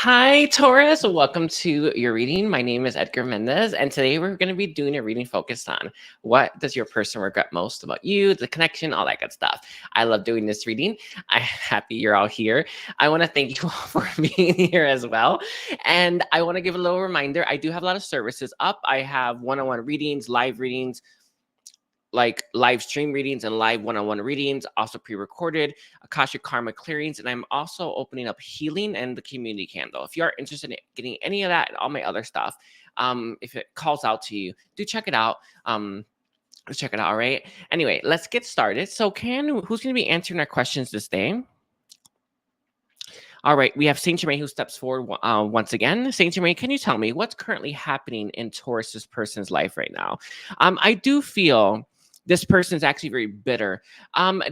Hi, Taurus. Welcome to your reading. My name is Edgar Mendez, and today we're going to be doing a reading focused on what does your person regret most about you, the connection, all that good stuff. I love doing this reading. I'm happy you're all here. I want to thank you all for being here as well. And I want to give a little reminder. I do have a lot of services up. I have one-on-one readings, live readings, like live stream readings and live one-on-one readings, also pre-recorded, Akashic karma clearings, and I'm also opening up healing and the community candle. If you are interested in getting any of that and all my other stuff, if it calls out to you, do check it out. Let's check it out. All right. Anyway, let's get started. So, who's going to be answering our questions this day? All right, we have Saint Germain who steps forward once again. Saint Germain, can you tell me what's currently happening in Taurus's person's life right now? I do feel this person is actually very bitter.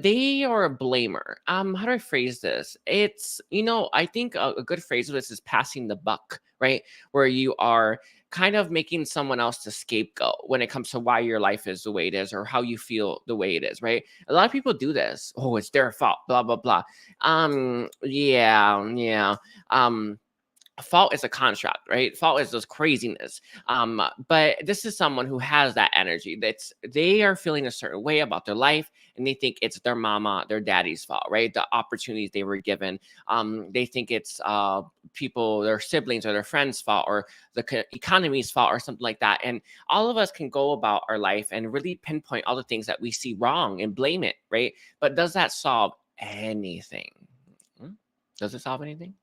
They are a blamer. How do I phrase this? It's, I think a good phrase of this is passing the buck, right? Where you are kind of making someone else the scapegoat when it comes to why your life is the way it is or how you feel the way it is, right? A lot of people do this. Oh, it's their fault, blah, blah, blah. Yeah. Fault is a construct, right? Fault is just craziness. But this is someone who has that energy. They are feeling a certain way about their life, and they think it's their mama, their daddy's fault, right? The opportunities they were given. They think it's people, their siblings or their friends' fault, or the economy's fault, or something like that. And all of us can go about our life and really pinpoint all the things that we see wrong and blame it, right? But does that solve anything? Does it solve anything?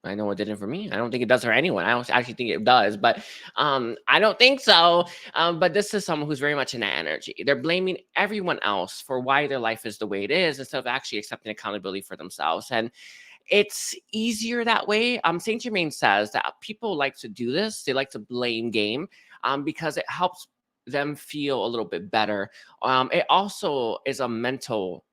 I know it didn't for me. I don't think it does for anyone. I don't actually think it does, but I don't think so. But this is someone who's very much in that energy. They're blaming everyone else for why their life is the way it is instead of actually accepting accountability for themselves. And it's easier that way. Saint Germain says that people like to do this. They like to blame game because it helps them feel a little bit better. It also is a mental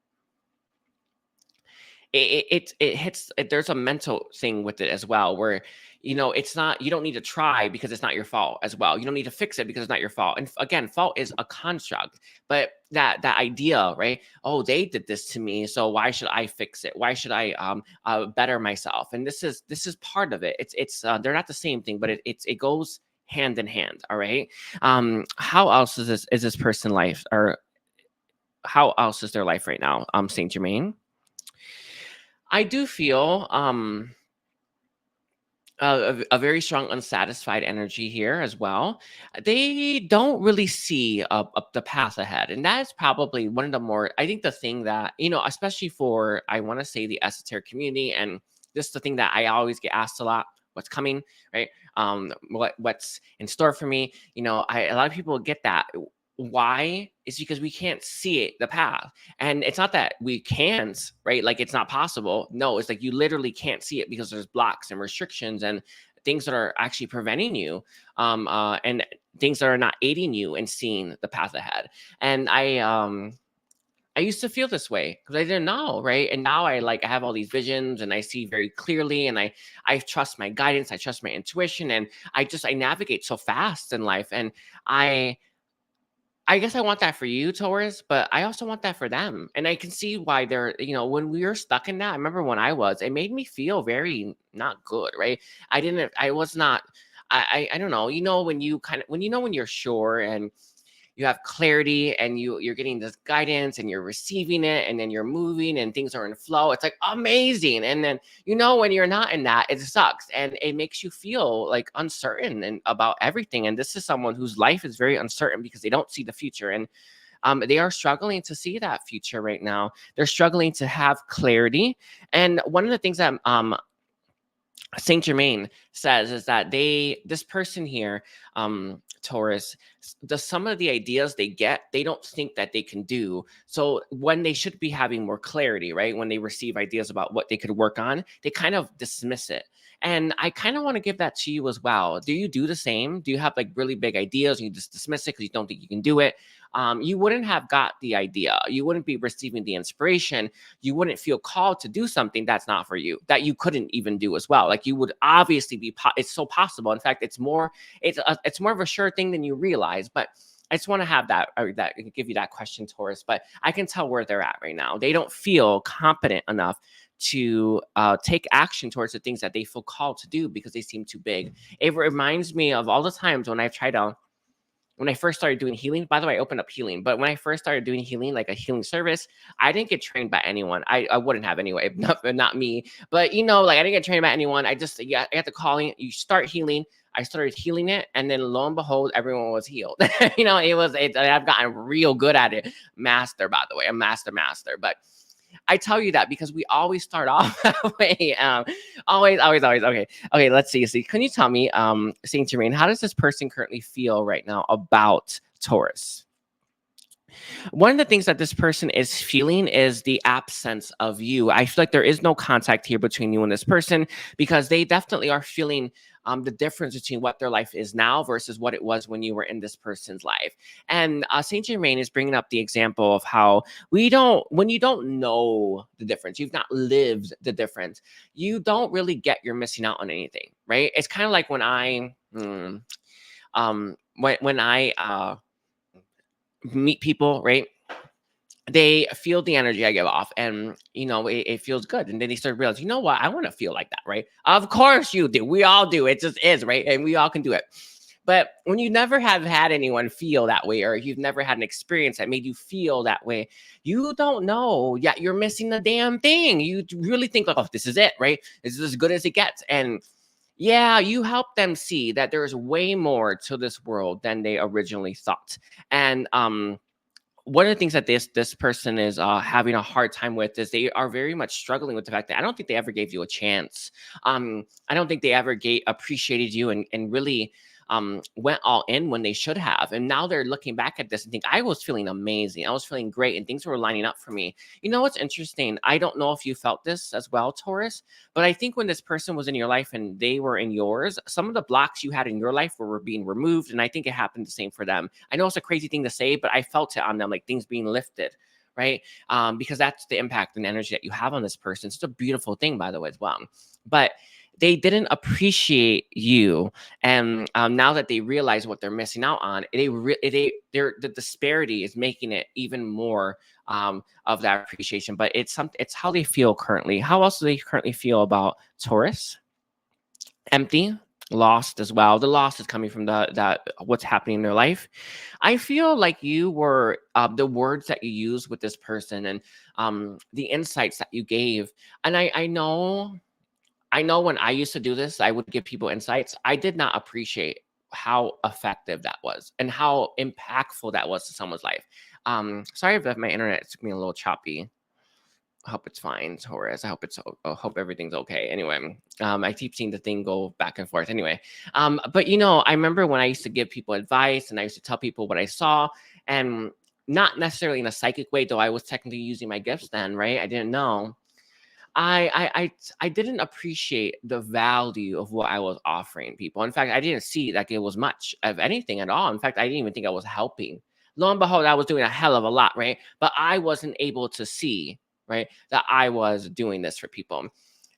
it hits there's a mental thing with it as well where it's not, you don't need to try because it's not your fault as well. You don't need to fix it because it's not your fault. And again, fault is a construct, but that idea, right? Oh, they did this to me, so why should I fix it? Why should I better myself? And this is part of it. It's they're not the same thing, but it goes hand in hand. All right. How else is this person life, or how else is their life right now? Saint Germain, I do feel a very strong unsatisfied energy here as well. They don't really see up the path ahead, and that is probably one of the more, I think, the thing that, especially for, I want to say, the esoteric community, and this is the thing that I always get asked a lot: what's coming, right? What's in store for me? A lot of people get that. Why? Is because we can't see it, the path. And it's not that we can't, right? Like it's not possible. No, it's like you literally can't see it because there's blocks and restrictions and things that are actually preventing you, and things that are not aiding you in seeing the path ahead. And I used to feel this way because I didn't know, right? And now I have all these visions and I see very clearly, and I trust my guidance, I trust my intuition, and I navigate so fast in life. And I guess I want that for you, Taurus, but I also want that for them. And I can see why they're, when we were stuck in that, I remember when it made me feel very not good, right? I was not, I don't know, when you when you're sure and you have clarity and you're getting this guidance and you're receiving it, and then you're moving and things are in flow, it's like amazing. And then when you're not in that, it sucks and it makes you feel like uncertain and about everything. And this is someone whose life is very uncertain because they don't see the future, and they are struggling to see that future right now. They're struggling to have clarity. And one of the things that Saint Germain says is that this person here, Taurus, some of the ideas they get, they don't think that they can do. So when they should be having more clarity, right? When they receive ideas about what they could work on, they kind of dismiss it. And I kind of want to give that to you as well. Do you do the same? Do you have like really big ideas and you just dismiss it because you don't think you can do it? You wouldn't have got the idea. You wouldn't be receiving the inspiration. You wouldn't feel called to do something that's not for you, that you couldn't even do as well. Like you would obviously be, it's so possible. In fact, it's more of a sure thing than you realize. But I just want to have that give you that question, Taurus. But I can tell where they're at right now. They don't feel competent enough to take action towards the things that they feel called to do because they seem too big. It reminds me of all the times when I've tried to, when I first started doing healing. By the way, I opened up healing, but when I first started doing healing, like a healing service, I didn't get trained by anyone. I wouldn't have anyway, not me. But like I didn't get trained by anyone. I got the calling. You start healing. I started healing it, and then lo and behold, everyone was healed. I've gotten real good at it. Master, by the way, a master. But I tell you that because we always start off that way. Always. Okay. Let's see. Can you tell me, Saint Germain, how does this person currently feel right now about Taurus? One of the things that this person is feeling is the absence of you. I feel like there is no contact here between you and this person because they definitely are feeling the difference between what their life is now versus what it was when you were in this person's life. And Saint Germain is bringing up the example of how when you don't know the difference, you've not lived the difference, you don't really get you're missing out on anything, right? It's kind of like when I meet people, right? They feel the energy I give off, and it feels good. And then they start realizing, you know what, I want to feel like that, right? Of course you do. We all do. It just is, right? And we all can do it. But when you never have had anyone feel that way, or you've never had an experience that made you feel that way, you don't know yet you're missing the damn thing. You really think like, oh, this is it, right? This is as good as it gets. And yeah, you help them see that there's way more to this world than they originally thought. And one of the things that this person is having a hard time with is they are very much struggling with the fact that I don't think they ever gave you a chance. I don't think they ever appreciated you and really went all in when they should have. And now they're looking back at this and think, I was feeling amazing. I was feeling great and things were lining up for me. You know what's interesting? I don't know if you felt this as well, Taurus, but I think when this person was in your life and they were in yours, some of the blocks you had in your life were being removed. And I think it happened the same for them. I know it's a crazy thing to say, but I felt it on them, like things being lifted, right? Because that's the impact and energy that you have on this person. It's a beautiful thing, by the way, as well. But they didn't appreciate you, and now that they realize what they're missing out on, the disparity is making it even more of that appreciation. But it's how they feel currently. How else do they currently feel about Taurus? Empty, lost as well. The loss is coming from that what's happening in their life. I feel like you were the words that you used with this person and the insights that you gave, and I know when I used to do this, I would give people insights. I did not appreciate how effective that was and how impactful that was to someone's life. Sorry if my internet took me a little choppy. I hope it's fine, Taurus. I hope everything's okay. Anyway, I keep seeing the thing go back and forth. Anyway, but I remember when I used to give people advice and I used to tell people what I saw, and not necessarily in a psychic way, though I was technically using my gifts then, right? I didn't know. I didn't appreciate the value of what I was offering people. In fact, I didn't see like it was much of anything at all. In fact, I didn't even think I was helping. Lo and behold, I was doing a hell of a lot, right? But I wasn't able to see, right, that I was doing this for people.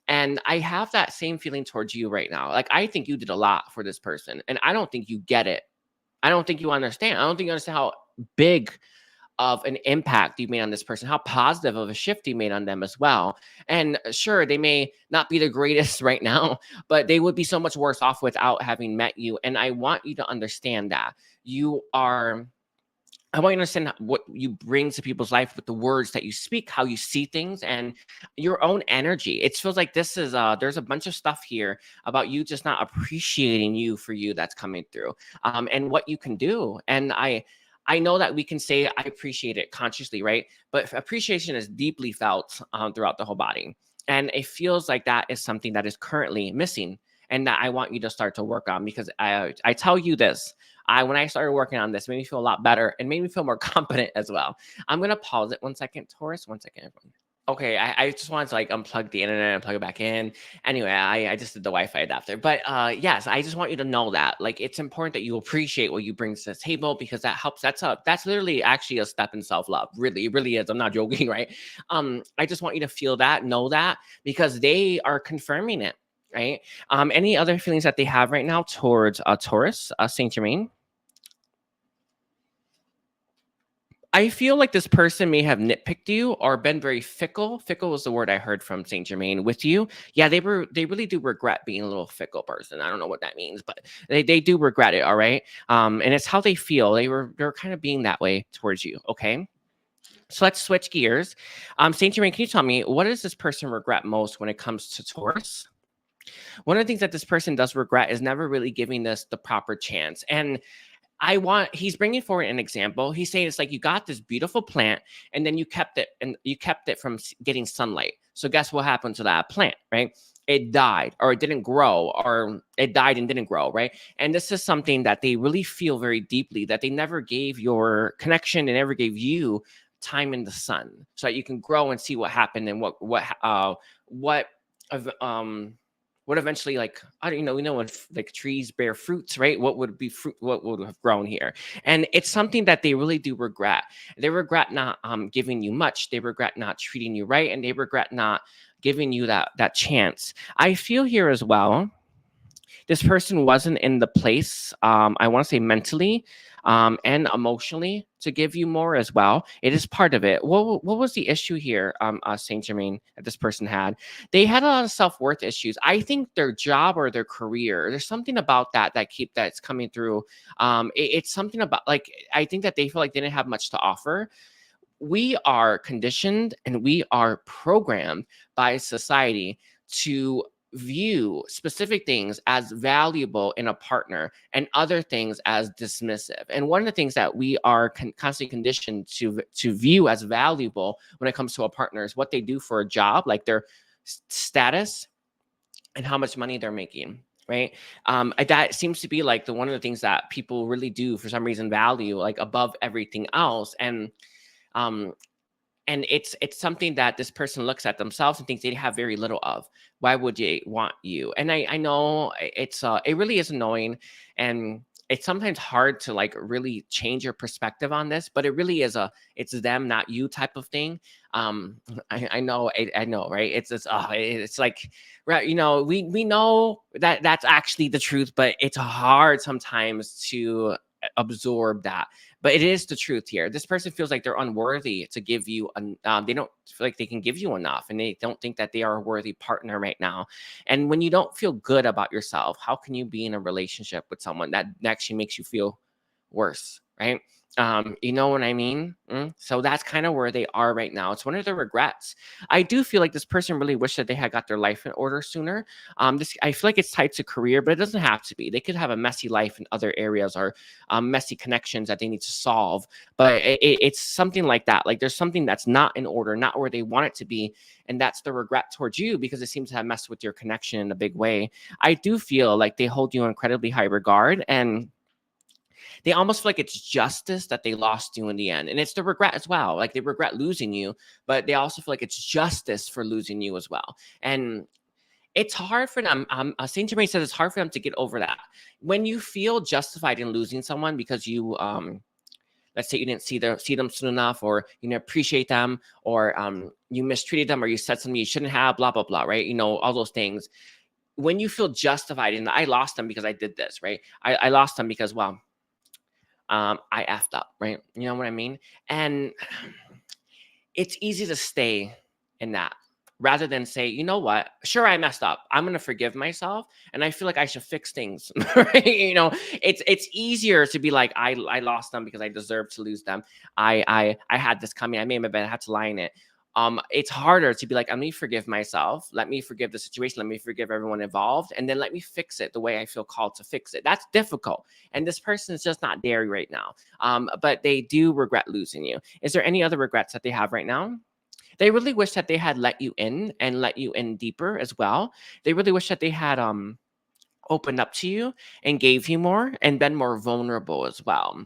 And I have that same feeling towards you right now. Like, I think you did a lot for this person, and I don't think you get it. I don't think you understand. I don't think you understand how big of an impact you made on this person, how positive of a shift you made on them as well. And sure, they may not be the greatest right now, but they would be so much worse off without having met you. And I want you to understand that I want you to understand what you bring to people's life with the words that you speak, how you see things, and your own energy. It feels like this is there's a bunch of stuff here about you just not appreciating you for you that's coming through, and what you can do. And I know that we can say I appreciate it consciously, right? But appreciation is deeply felt throughout the whole body. And it feels like that is something that is currently missing and that I want you to start to work on, because I tell you this, when I started working on this, it made me feel a lot better and made me feel more confident as well. I'm going to pause it 1 second, Taurus. 1 second, everyone. Okay, I just wanted to like unplug the internet and plug it back in. Anyway, I just did the Wi-Fi adapter. But yes, I just want you to know that like it's important that you appreciate what you bring to the table, because that helps. That's literally actually a step in self-love. Really, it really is. I'm not joking, right? I just want you to feel that, know that, because they are confirming it, right? Any other feelings that they have right now towards Taurus, Saint Germain? I feel like this person may have nitpicked you or been very fickle. Fickle was the word I heard from Saint Germain with you. Yeah, they really do regret being a little fickle person. I don't know what that means, but they do regret it. All right. And it's how they feel. They're kind of being that way towards you. Okay. So let's switch gears. Saint Germain, can you tell me what does this person regret most when it comes to Taurus? One of the things that this person does regret is never really giving this the proper chance. And he's bringing forward an example. He's saying it's like you got this beautiful plant and then you kept it and you kept it from getting sunlight. So guess what happened to that plant, right? It died or it didn't grow or it died and didn't grow, right? And this is something that they really feel very deeply that they never gave your connection and never gave you time in the sun so that you can grow and see what happened and what of what eventually like I don't know we know when like trees bear fruits, right? What would be fruit, what would have grown here? And it's something that they really do regret. They regret not giving you much, they regret not treating you right, and they regret not giving you that chance. I feel here as well this person wasn't in the place, I want to say mentally and emotionally to give you more as well. It is part of it. What was the issue here, Saint Germain, that this person had? They had a lot of self-worth issues. I think their job or their career, there's something about that's coming through. It's something about like I think that they feel like they didn't have much to offer. We are conditioned and we are programmed by society to view specific things as valuable in a partner and other things as dismissive. And one of the things that we are constantly conditioned to view as valuable when it comes to a partner is what they do for a job, like their status and how much money they're making. Right. That seems to be like the one of the things that people really do for some reason value like above everything else. Um, and it's something that this person looks at themselves and thinks they have very little of. Why would they want you? And I know it really is annoying, and it's sometimes hard to like really change your perspective on this, but it really is it's them not you type of thing. I know, I know, right? It's like, right, we know that that's actually the truth, but it's hard sometimes to absorb that, but it is the truth here. This person feels like they're unworthy to give you they don't feel like they can give you enough, and they don't think that they are a worthy partner right now. And when you don't feel good about yourself, how can you be in a relationship with someone that actually makes you feel worse, right? You know what I mean? So that's kind of where they are right now. It's one of their regrets. I do feel like this person really wished that they had got their life in order sooner. This I feel like it's tied to career, but it doesn't have to be. They could have a messy life in other areas or messy connections that they need to solve. But it's something like that. Like there's something that's not in order, not where they want it to be, and that's the regret towards you because it seems to have messed with your connection in a big way. I do feel like they hold you in incredibly high regard, and they almost feel like it's justice that they lost you in the end. And it's the regret as well. Like they regret losing you, but they also feel like it's justice for losing you as well. And it's hard for them. Saint Germain says it's hard for them to get over that. When you feel justified in losing someone because you, let's say you didn't see them soon enough, or you didn't appreciate them, or you mistreated them, or you said something you shouldn't have, blah blah blah, right? All those things. When you feel justified in, I lost them because I did this, right? I lost them because, well, I effed up, right? You know what I mean? And it's easy to stay in that rather than say, you know what? Sure, I messed up. I'm gonna forgive myself, and I feel like I should fix things. Right? It's easier to be like, I lost them because I deserve to lose them. I had this coming. I made my bed. I had to lie in it. It's harder to be like, let me forgive myself. Let me forgive the situation. Let me forgive everyone involved, and then let me fix it the way I feel called to fix it. That's difficult, and this person is just not there right now. But they do regret losing you. Is there any other regrets that they have right now? They really wish that they had let you in and let you in deeper as well. They really wish that they had opened up to you and gave you more and been more vulnerable as well.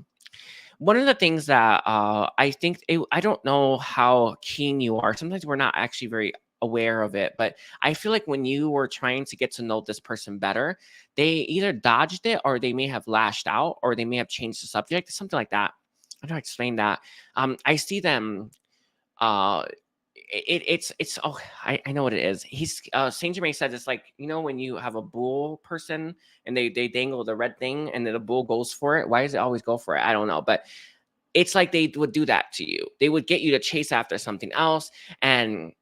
One of the things that I think I don't know how keen you are. Sometimes we're not actually very aware of it, but I feel like when you were trying to get to know this person better, they either dodged it or they may have lashed out or they may have changed the subject, something like that. I don't know how to explain that. I see them uh it's oh, I know what it is. He's Saint Germain said it's like, when you have a bull person and they dangle the red thing and then the bull goes for it. Why does it always go for it? I don't know. But it's like they would do that to you. They would get you to chase after something else, and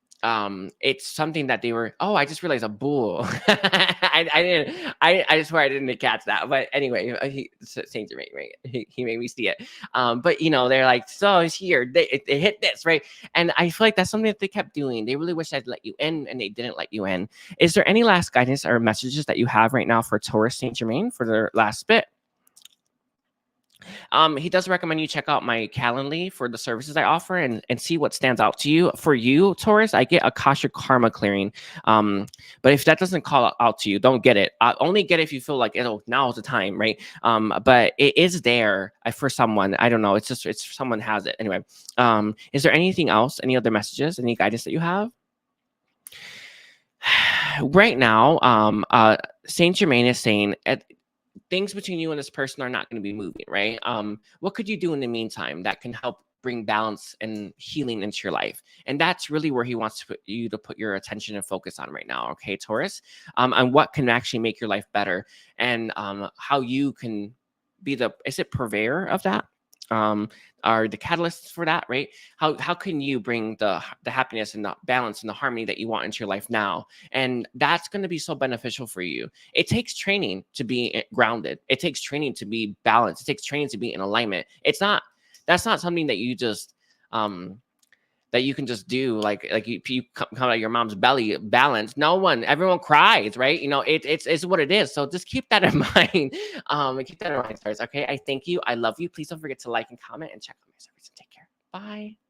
it's something that they were. Oh, I just realized a bull. I didn't. I swear I didn't catch that. But anyway, Saint Germain, right? He made me see it. But you know, they're like, so it's here. They hit this, right? And I feel like that's something that they kept doing. They really wish I'd let you in, and they didn't let you in. Is there any last guidance or messages that you have right now for Taurus Saint Germain for their last bit? He does recommend you check out my Calendly for the services I offer, and see what stands out to you. For you, Taurus, I get Akashic karma clearing. But if that doesn't call out to you, don't get it. Only get it if you feel like now's the time, right? But it is there for someone. I don't know. It's someone has it anyway. Is there anything else? Any other messages? Any guidance that you have? Right now, Saint Germain is saying things between you and this person are not going to be moving, right? What could you do in the meantime that can help bring balance and healing into your life? And that's really where he wants you to put your attention and focus on right now, okay, Taurus? And what can actually make your life better, and how you can be is it purveyor of that? Are the catalysts for that, right? How can you bring the happiness and the balance and the harmony that you want into your life now? And that's going to be so beneficial for you. It takes training to be grounded. It takes training to be balanced. It takes training to be in alignment. That's not something that you just that you can just do like you come out of your mom's belly balanced. Everyone cries, right? You know, it's what it is. So just keep that in mind. Keep that in mind, stars. Okay, I thank you. I love you. Please don't forget to like and comment and check out my service. Take care. Bye.